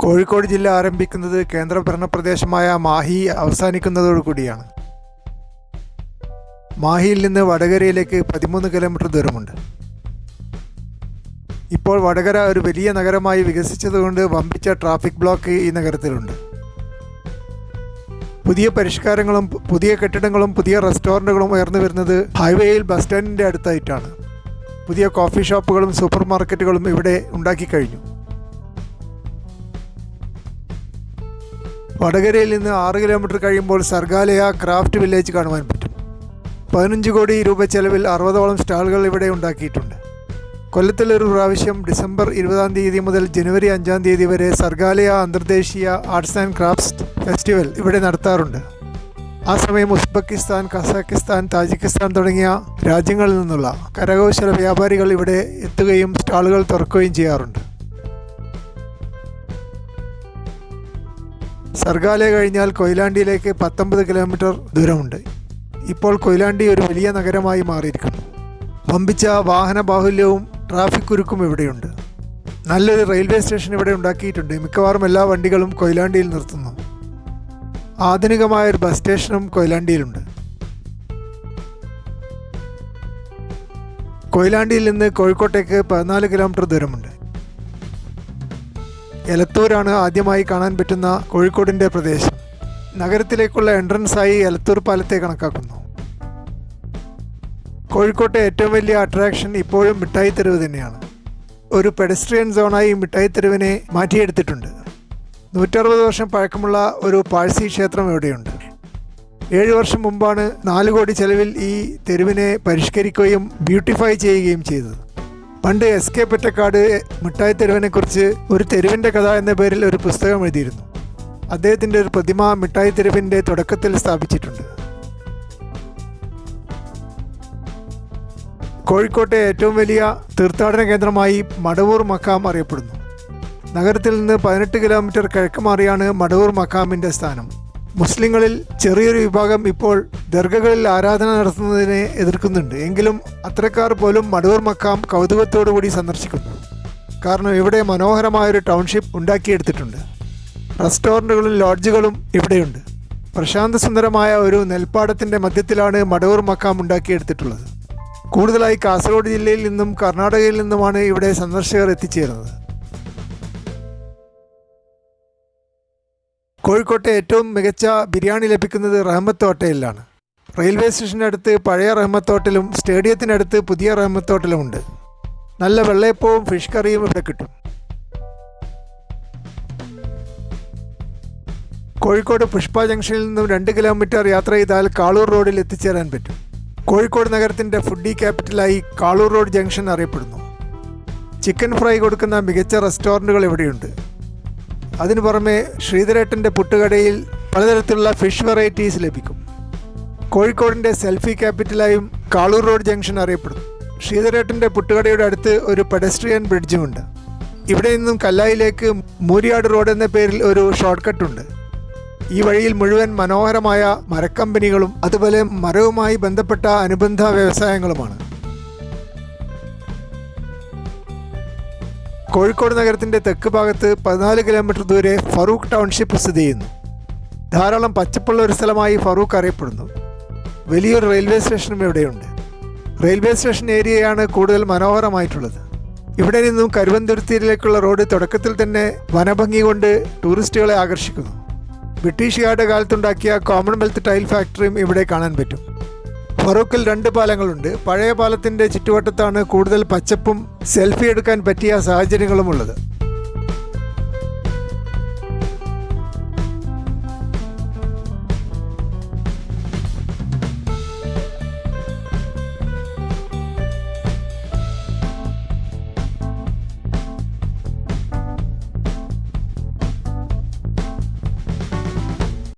കോഴിക്കോട് ജില്ല ആരംഭിക്കുന്നത് കേന്ദ്രഭരണ പ്രദേശമായ മാഹി അവസാനിക്കുന്നതോടുകൂടിയാണ്. മാഹിയിൽ നിന്ന് വടകരയിലേക്ക് 13 കിലോമീറ്റർ ദൂരമുണ്ട്. ഇപ്പോൾ വടകര ഒരു വലിയ നഗരമായി വികസിച്ചതുകൊണ്ട് വമ്പിച്ച ട്രാഫിക് ബ്ലോക്ക് ഈ നഗരത്തിലുണ്ട്. പുതിയ പരിഷ്കാരങ്ങളും പുതിയ കെട്ടിടങ്ങളും പുതിയ റെസ്റ്റോറൻറ്റുകളും ഉയർന്നു വരുന്നത് ഹൈവേയിൽ ബസ് സ്റ്റാൻഡിൻ്റെ അടുത്തായിട്ടാണ്. പുതിയ കോഫി ഷോപ്പുകളും സൂപ്പർ മാർക്കറ്റുകളും ഇവിടെ ഉണ്ടാക്കിക്കഴിഞ്ഞു. വടകരയിൽ നിന്ന് 6 കിലോമീറ്റർ കഴിയുമ്പോൾ സർഗാലയ ക്രാഫ്റ്റ് വില്ലേജ് കാണുവാൻ പറ്റും. 15 കോടി രൂപ ചെലവിൽ 60ഓളം സ്റ്റാളുകൾ ഇവിടെ ഉണ്ടാക്കിയിട്ടുണ്ട്. കൊല്ലത്തിലൊരു പ്രാവശ്യം ഡിസംബർ 20-ാം തീയതി മുതൽ ജനുവരി 5-ാം തീയതി വരെ സർഗാലയ അന്തർദേശീയ ആർട്സ് ആൻഡ് ക്രാഫ്റ്റ്സ് ഫെസ്റ്റിവൽ ഇവിടെ നടത്താറുണ്ട്. ആ സമയം ഉസ്ബെക്കിസ്ഥാൻ, കസാക്കിസ്ഥാൻ, താജിക്കിസ്ഥാൻ തുടങ്ങിയ രാജ്യങ്ങളിൽ നിന്നുള്ള കരകൗശല വ്യാപാരികൾ ഇവിടെ എത്തുകയും സ്റ്റാളുകൾ തുറക്കുകയും ചെയ്യാറുണ്ട്. സർഗാലയ കഴിഞ്ഞാൽ കൊയിലാണ്ടിയിലേക്ക് 19 കിലോമീറ്റർ ദൂരമുണ്ട്. ഇപ്പോൾ കൊയിലാണ്ടി ഒരു വലിയ നഗരമായി മാറിയിരിക്കുന്നു. വമ്പിച്ച വാഹന ബാഹുല്യവും ട്രാഫിക് കുരുക്കും ഇവിടെയുണ്ട്. നല്ലൊരു റെയിൽവേ സ്റ്റേഷൻ ഇവിടെ ഉണ്ടാക്കിയിട്ടുണ്ട്. മിക്കവാറും എല്ലാ വണ്ടികളും കൊയിലാണ്ടിയിൽ നിർത്തുന്നു. ആധുനികമായൊരു ബസ് സ്റ്റേഷനും കൊയിലാണ്ടിയിലുണ്ട്. കൊയിലാണ്ടിയിൽ നിന്ന് കോഴിക്കോട്ടേക്ക് 14 കിലോമീറ്റർ ദൂരമുണ്ട്. എലത്തൂരാണ് ആദ്യമായി കാണാൻ പറ്റുന്ന കോഴിക്കോടിൻ്റെ പ്രദേശം. നഗരത്തിലേക്കുള്ള എൻട്രൻസായി എലത്തൂർ പാലത്തെ കണക്കാക്കുന്നു. കോഴിക്കോട്ടെ ഏറ്റവും വലിയ അട്രാക്ഷൻ ഇപ്പോഴും മിഠായി തെരുവ് തന്നെയാണ്. ഒരു പെഡസ്ട്രിയൻ സോണായി മിഠായി തെരുവിനെ മാറ്റിയെടുത്തിട്ടുണ്ട്. 160 വർഷം പഴക്കമുള്ള ഒരു പാഴ്സി ക്ഷേത്രം ഇവിടെയുണ്ട്. 7 വർഷം മുമ്പാണ് 4 കോടി ചെലവിൽ ഈ തെരുവിനെ പരിഷ്കരിക്കുകയും ബ്യൂട്ടിഫൈ ചെയ്യുകയും ചെയ്തത്. പണ്ട് SK പൊറ്റക്കാട് മിഠായി തെരുവിനെക്കുറിച്ച് ഒരു തെരുവിൻ്റെ കഥ എന്ന പേരിൽ ഒരു പുസ്തകം എഴുതിയിരുന്നു. അദ്ദേഹത്തിൻ്റെ ഒരു പ്രതിമ മിഠായി തെരുവിൻ്റെ തുടക്കത്തിൽ സ്ഥാപിച്ചിട്ടുണ്ട്. കോഴിക്കോട്ടെ ഏറ്റവും വലിയ തീർത്ഥാടന കേന്ദ്രമായി മടവൂർ മഖാം അറിയപ്പെടുന്നു. നഗരത്തിൽ നിന്ന് 18 കിലോമീറ്റർ കിഴക്ക് മാറിയാണ് മടവൂർ മഖാമിൻ്റെ സ്ഥാനം. മുസ്ലിങ്ങളിൽ ചെറിയൊരു വിഭാഗം ഇപ്പോൾ ദർഗകളിൽ ആരാധന നടത്തുന്നതിനെ എതിർക്കുന്നുണ്ട്. എങ്കിലും അത്തരക്കാർ പോലും മടവൂർ മഖാം കൗതുകത്തോടു കൂടി സന്ദർശിക്കുന്നു. കാരണം ഇവിടെ മനോഹരമായൊരു ടൗൺഷിപ്പ് ഉണ്ടാക്കിയെടുത്തിട്ടുണ്ട്. റെസ്റ്റോറൻറ്റുകളും ലോഡ്ജുകളും ഇവിടെയുണ്ട്. പ്രശാന്ത സുന്ദരമായ ഒരു നെൽപ്പാടത്തിൻ്റെ മധ്യത്തിലാണ് മടവൂർ മഖാം ഉണ്ടാക്കിയെടുത്തിട്ടുള്ളത്. കൂടുതലായി കാസർഗോഡ് ജില്ലയിൽ നിന്നും കർണാടകയിൽ നിന്നുമാണ് ഇവിടെ സന്ദർശകർ എത്തിച്ചേരുന്നത്. കോഴിക്കോട്ടെ ഏറ്റവും മികച്ച ബിരിയാണി ലഭിക്കുന്നത് റഹ്മത്ത് ഹോട്ടലിലാണ്. റെയിൽവേ സ്റ്റേഷനടുത്ത് പഴയ റഹ്മത്ത് ഹോട്ടലും സ്റ്റേഡിയത്തിനടുത്ത് പുതിയ റഹ്മത്ത് ഹോട്ടലും ഉണ്ട്. നല്ല വെള്ളയപ്പവും ഫിഷ് കറിയും ഇവിടെ കിട്ടും. കോഴിക്കോട് പുഷ്പ ജംഗ്ഷനിൽ നിന്നും 2 കിലോമീറ്റർ യാത്ര ചെയ്താൽ കാളൂർ റോഡിൽ എത്തിച്ചേരാൻ പറ്റും. കോഴിക്കോട് നഗരത്തിൻ്റെ ഫുഡി ക്യാപിറ്റലായി കാളൂർ റോഡ് ജംഗ്ഷൻ അറിയപ്പെടുന്നു. ചിക്കൻ ഫ്രൈ കൊടുക്കുന്ന മികച്ച റെസ്റ്റോറൻറ്റുകൾ ഇവിടെയുണ്ട്. അതിനു പുറമെ ശ്രീധരേട്ടൻ്റെ പുട്ടുകടയിൽ പലതരത്തിലുള്ള ഫിഷ് വെറൈറ്റീസ് ലഭിക്കും. കോഴിക്കോടിൻ്റെ സെൽഫി ക്യാപിറ്റലായും കാളൂർ റോഡ് ജംഗ്ഷൻ അറിയപ്പെടുന്നു. ശ്രീധരേട്ടൻ്റെ പുട്ടുകടയുടെ അടുത്ത് ഒരു പെഡസ്ട്രിയൻ ബ്രിഡ്ജുമുണ്ട്. ഇവിടെ നിന്നും കല്ലായിലേക്ക് മൂരിയാട് റോഡ് എന്ന പേരിൽ ഒരു ഷോർട്ട് കട്ടുണ്ട്. ഈ വഴിയിൽ മുഴുവൻ മനോഹരമായ മരക്കമ്പനികളും അതുപോലെ മരവുമായി ബന്ധപ്പെട്ട അനുബന്ധ വ്യവസായങ്ങളുമാണ്. കോഴിക്കോട് നഗരത്തിൻ്റെ തെക്ക് ഭാഗത്ത് 14 കിലോമീറ്റർ ദൂരെ ഫറൂഖ് ടൗൺഷിപ്പ് സ്ഥിതി ചെയ്യുന്നു. ധാരാളം പച്ചപ്പുള്ള ഒരു സ്ഥലമായി ഫറൂഖ് അറിയപ്പെടുന്നു. വലിയൊരു റെയിൽവേ സ്റ്റേഷനും ഇവിടെയുണ്ട്. റെയിൽവേ സ്റ്റേഷൻ ഏരിയയാണ് കൂടുതൽ മനോഹരമായിട്ടുള്ളത്. ഇവിടെ നിന്നും കരുവന്തുരുത്തിയിലേക്കുള്ള റോഡ് തുടക്കത്തിൽ തന്നെ വനഭംഗി കൊണ്ട് ടൂറിസ്റ്റുകളെ ആകർഷിക്കുന്നു. ബ്രിട്ടീഷുകാരുടെ കാലത്തുണ്ടാക്കിയ കോമൺവെൽത്ത് ടൈൽ ഫാക്ടറിയും ഇവിടെ കാണാൻ പറ്റും. ഫറൂഖിൽ 2 പാലങ്ങളുണ്ട്. പഴയ പാലത്തിൻ്റെ ചുറ്റുവട്ടത്താണ് കൂടുതൽ പച്ചപ്പും സെൽഫി എടുക്കാൻ പറ്റിയ സാഹചര്യങ്ങളുമുള്ളത്.